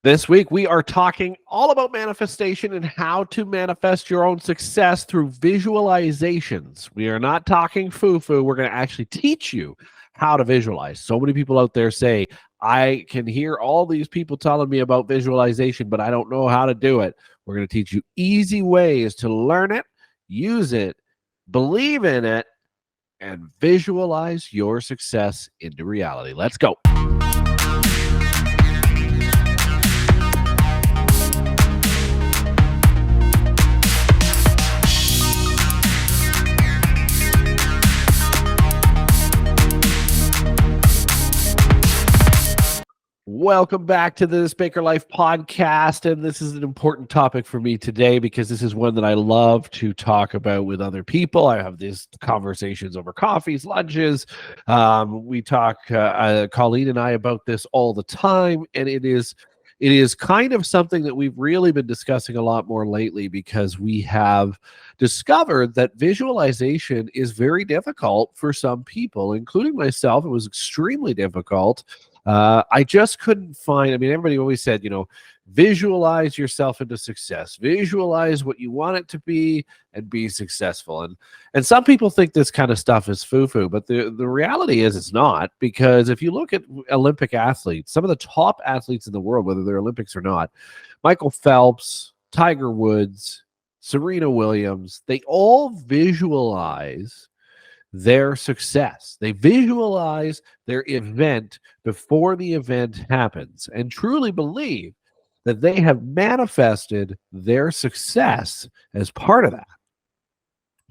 This week, we are talking all about manifestation and how to manifest your own success through visualizations. We are not talking foo-foo. We're going to actually teach you how to visualize. So many people out there say, I can hear all these people telling me about visualization, but I don't know how to do it. We're going to teach you easy ways to learn it, use it, believe in it, and visualize your success into reality. Let's go. Welcome back to the Baker Life podcast. And this is an important topic for me today because this is one that I love to talk about with other people. I have these conversations over coffees, lunches. We talk, Colleen and I, about this all the time. And it is kind of something that we've really been discussing a lot more lately because we have discovered that visualization is very difficult for some people, including myself. It was extremely difficult. I just couldn't find, everybody always said, visualize yourself into success, visualize what you want it to be and be successful. And some people think this kind of stuff is foo-foo, but the reality is it's not, because if you look at Olympic athletes, some of the top athletes in the world, whether they're Olympics or not, Michael Phelps, Tiger Woods, Serena Williams, they all visualize their success. They visualize their event before the event happens and truly believe that they have manifested their success as part of that.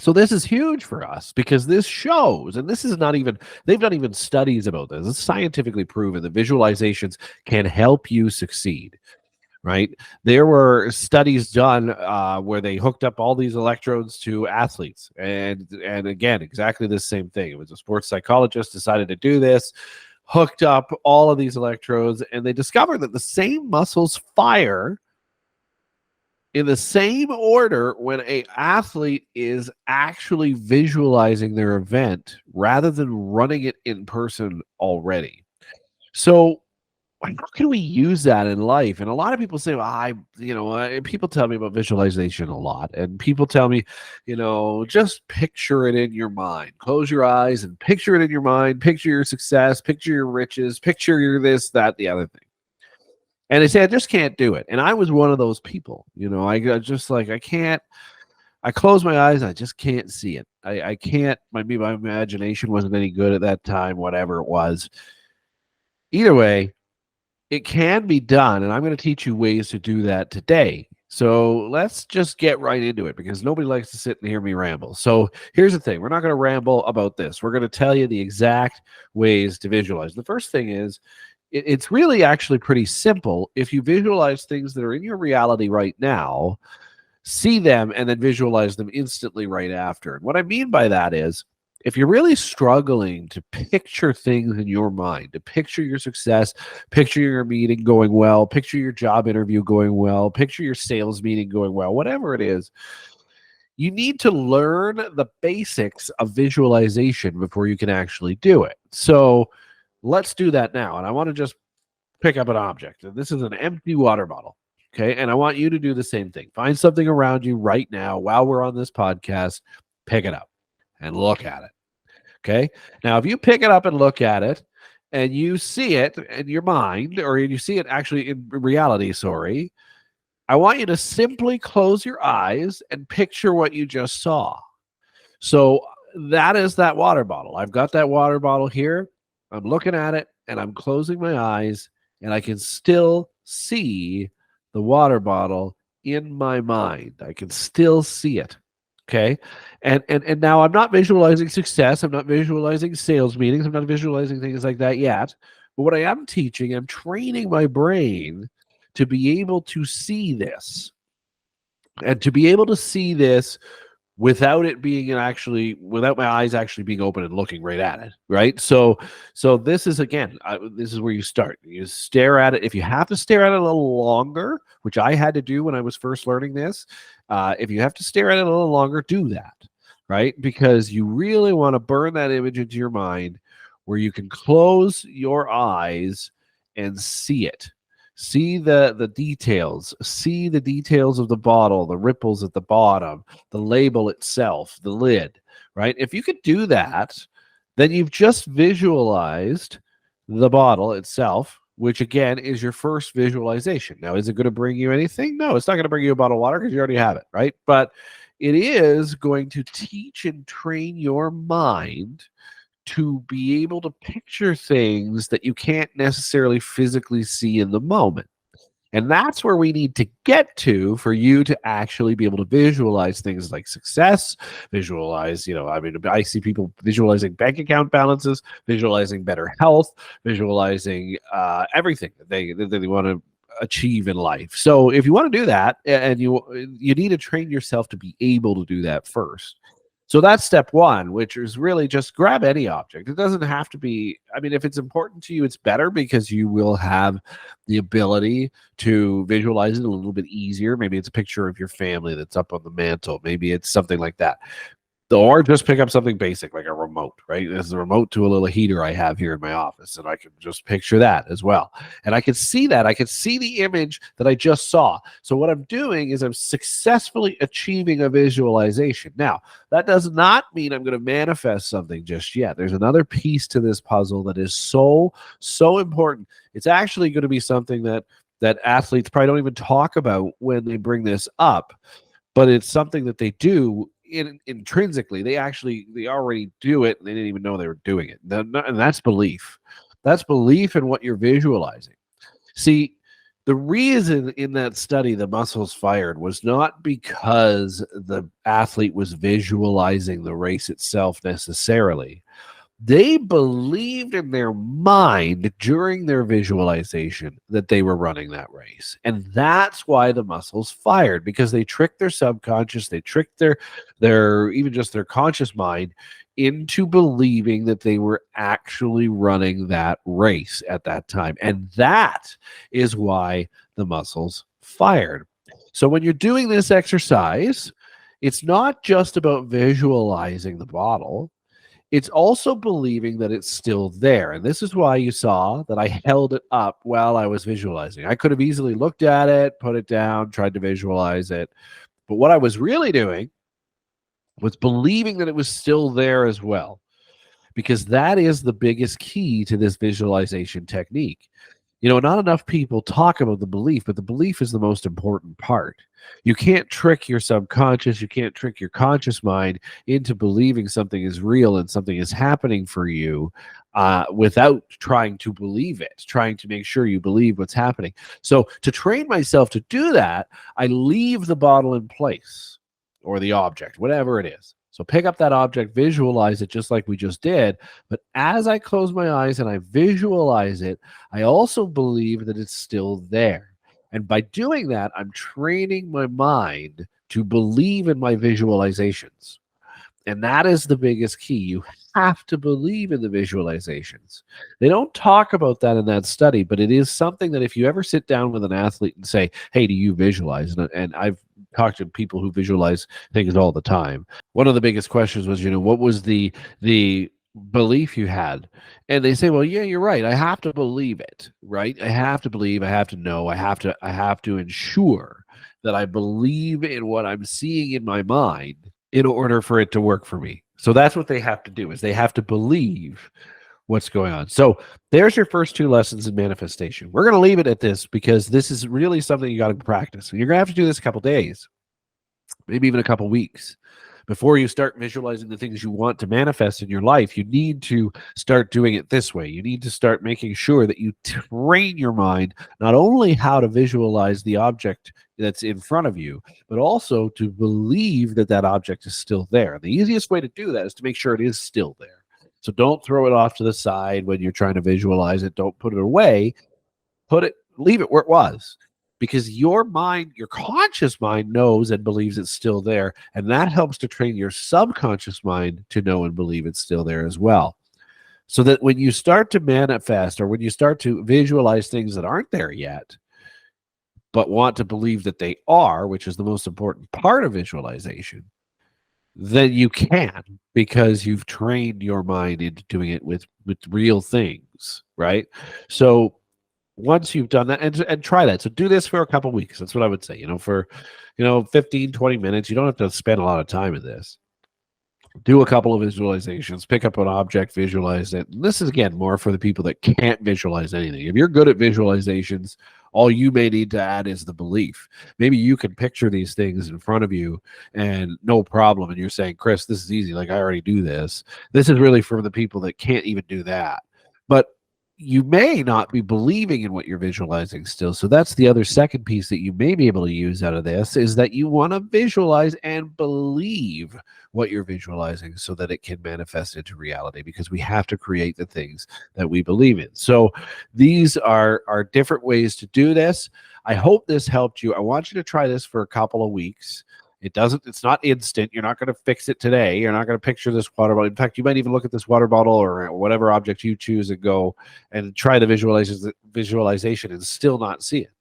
So this is huge for us because this shows, and this is not even, they've done even studies about this. It's scientifically proven that visualizations can help you succeed. Right? There were studies done where they hooked up all these electrodes to athletes. And again, exactly the same thing. It was a sports psychologist decided to do this, hooked up all of these electrodes, and they discovered that the same muscles fire in the same order when an athlete is actually visualizing their event rather than running it in person already. So how can we use that in life? And a lot of people say, well, people tell me about visualization a lot. And people tell me, just picture it in your mind. Close your eyes and picture it in your mind. Picture your success, picture your riches, picture your this, that, the other thing. And they say, I just can't do it. And I was one of those people. I can't. I close my eyes. I just can't see it. I can't. My imagination wasn't any good at that time, whatever it was. Either way, it can be done, and I'm going to teach you ways to do that today. So let's just get right into it because nobody likes to sit and hear me ramble. So here's the thing. We're not going to ramble about this. We're going to tell you the exact ways to visualize. The first thing is it's really actually pretty simple. If you visualize things that are in your reality right now, see them and then visualize them instantly right after. And what I mean by that is, if you're really struggling to picture things in your mind, to picture your success, picture your meeting going well, picture your job interview going well, picture your sales meeting going well, whatever it is, you need to learn the basics of visualization before you can actually do it. So let's do that now. And I want to just pick up an object. And this is an empty water bottle. Okay. And I want you to do the same thing. Find something around you right now while we're on this podcast, pick it up and look at it. Okay. Now, if you pick it up and look at it and you see it in your mind, or you see it actually in reality, I want you to simply close your eyes and picture what you just saw. So that is that water bottle. I've got that water bottle here. I'm looking at it and I'm closing my eyes and I can still see the water bottle in my mind. I can still see it. Okay. And now I'm not visualizing success. I'm not visualizing sales meetings. I'm not visualizing things like that yet. But what I am teaching, I'm training my brain to be able to see this and to be able to see this without it being without my eyes actually being open and looking right at it. Right. So this is, again, this is where you start. You stare at it. If you have to stare at it a little longer, which I had to do when I was first learning this, if you have to stare at it a little longer, do that. Right. Because you really want to burn that image into your mind where you can close your eyes and see it. See the details. See the details of the bottle, the ripples at the bottom, the label itself, the lid, right? If you could do that, then you've just visualized the bottle itself, which again is your first visualization. Now, is it going to bring you anything? No, it's not going to bring you a bottle of water because you already have it, right? But it is going to teach and train your mind to be able to picture things that you can't necessarily physically see in the moment. And that's where we need to get to for you to actually be able to visualize things like success, visualize, I mean, I see people visualizing bank account balances, visualizing better health, visualizing everything that they want to achieve in life. So if you want to do that, and you need to train yourself to be able to do that first. So that's step one, which is really just grab any object. It doesn't have to be, I mean, if it's important to you, it's better because you will have the ability to visualize it a little bit easier. Maybe it's a picture of your family that's up on the mantle. Maybe it's something like that. Or just pick up something basic like a remote, right? There's a remote to a little heater I have here in my office, and I can just picture that as well. And I can see that. I can see the image that I just saw. So what I'm doing is I'm successfully achieving a visualization. Now, that does not mean I'm going to manifest something just yet. There's another piece to this puzzle that is so, so important. It's actually going to be something that athletes probably don't even talk about when they bring this up, but it's something that they do intrinsically. They already do it, and they didn't even know they were doing it. And that's belief. That's belief in what you're visualizing. See, the reason in that study the muscles fired was not because the athlete was visualizing the race itself necessarily. They believed in their mind during their visualization that they were running that race. And that's why the muscles fired, because they tricked their subconscious, they tricked their even just their conscious mind into believing that they were actually running that race at that time. And that is why the muscles fired. So when you're doing this exercise, it's not just about visualizing the bottle. It's also believing that it's still there. And this is why you saw that I held it up while I was visualizing. I could have easily looked at it, put it down, tried to visualize it. But what I was really doing was believing that it was still there as well, because that is the biggest key to this visualization technique. Not enough people talk about the belief, but the belief is the most important part. You can't trick your subconscious, you can't trick your conscious mind into believing something is real and something is happening for you without trying to believe it, trying to make sure you believe what's happening. So to train myself to do that, I leave the bottle in place, or the object, whatever it is. So pick up that object, visualize it just like we just did. But as I close my eyes and I visualize it, I also believe that it's still there. And by doing that, I'm training my mind to believe in my visualizations. And that is the biggest key. You have to believe in the visualizations. They don't talk about that in that study, but it is something that if you ever sit down with an athlete and say, hey, do you visualize? And I've talked to people who visualize things all the time. One of the biggest questions was, what was the belief you had? And they say, well, yeah, you're right. I have to believe it, right? I have to believe, I have to know, I have to ensure that I believe in what I'm seeing in my mind in order for it to work for me. So that's what they have to do, is they have to believe what's going on. So there's your first two lessons in manifestation. We're going to leave it at this because this is really something you got to practice. You're going to have to do this a couple days, maybe even a couple weeks. Before you start visualizing the things you want to manifest in your life, you need to start doing it this way. You need to start making sure that you train your mind not only how to visualize the object that's in front of you, but also to believe that that object is still there. The easiest way to do that is to make sure it is still there. So don't throw it off to the side when you're trying to visualize it. Don't put it away. Leave it where it was. Because your mind, your conscious mind knows and believes it's still there. And that helps to train your subconscious mind to know and believe it's still there as well. So that when you start to manifest, or when you start to visualize things that aren't there yet, but want to believe that they are, which is the most important part of visualization, then you can, because you've trained your mind into doing it with real things, right? So once you've done that, and try that. So do this for a couple weeks. That's what I would say. For 15, 20 minutes. You don't have to spend a lot of time in this. Do a couple of visualizations, pick up an object, visualize it. And this is, again, more for the people that can't visualize anything. If you're good at visualizations, all you may need to add is the belief. Maybe you can picture these things in front of you and no problem. And you're saying, Chris, this is easy. Like, I already do this. This is really for the people that can't even do that. But you may not be believing in what you're visualizing still. So that's the other second piece that you may be able to use out of this, is that you want to visualize and believe what you're visualizing so that it can manifest into reality, because we have to create the things that we believe in. So these are different ways to do this. I hope this helped you. I want you to try this for a couple of weeks. It's not instant. You're not going to fix it today. You're not going to picture this water bottle. In fact, you might even look at this water bottle or whatever object you choose and go and try the visualization and still not see it.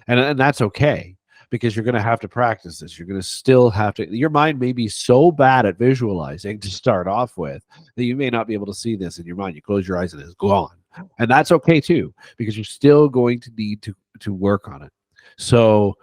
And that's okay, because you're going to have to practice this. You're going to still have to, your mind may be so bad at visualizing to start off with that you may not be able to see this in your mind. You close your eyes and it's gone. And that's okay too, because you're still going to need to work on it. So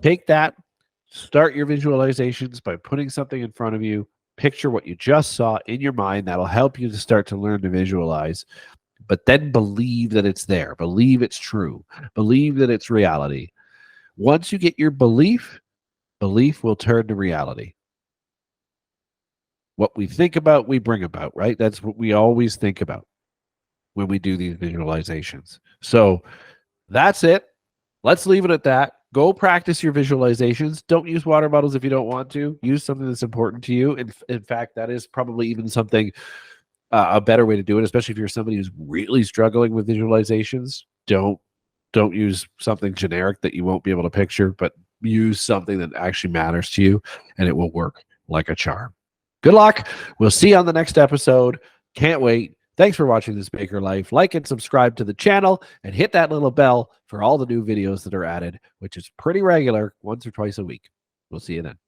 take that. Start your visualizations by putting something in front of you. Picture what you just saw in your mind. That'll help you to start to learn to visualize. But then believe that it's there. Believe it's true. Believe that it's reality. Once you get your belief will turn to reality. What we think about, we bring about, right? That's what we always think about when we do these visualizations. So that's it. Let's leave it at that. Go practice your visualizations. Don't use water bottles if you don't want to. Use something that's important to you. In fact, that is probably even something, a better way to do it, especially if you're somebody who's really struggling with visualizations. Don't use something generic that you won't be able to picture, but use something that actually matters to you, and it will work like a charm. Good luck. We'll see you on the next episode. Can't wait. Thanks for watching This Baker Life. Like and subscribe to the channel and hit that little bell for all the new videos that are added, which is pretty regular, once or twice a week. We'll see you then.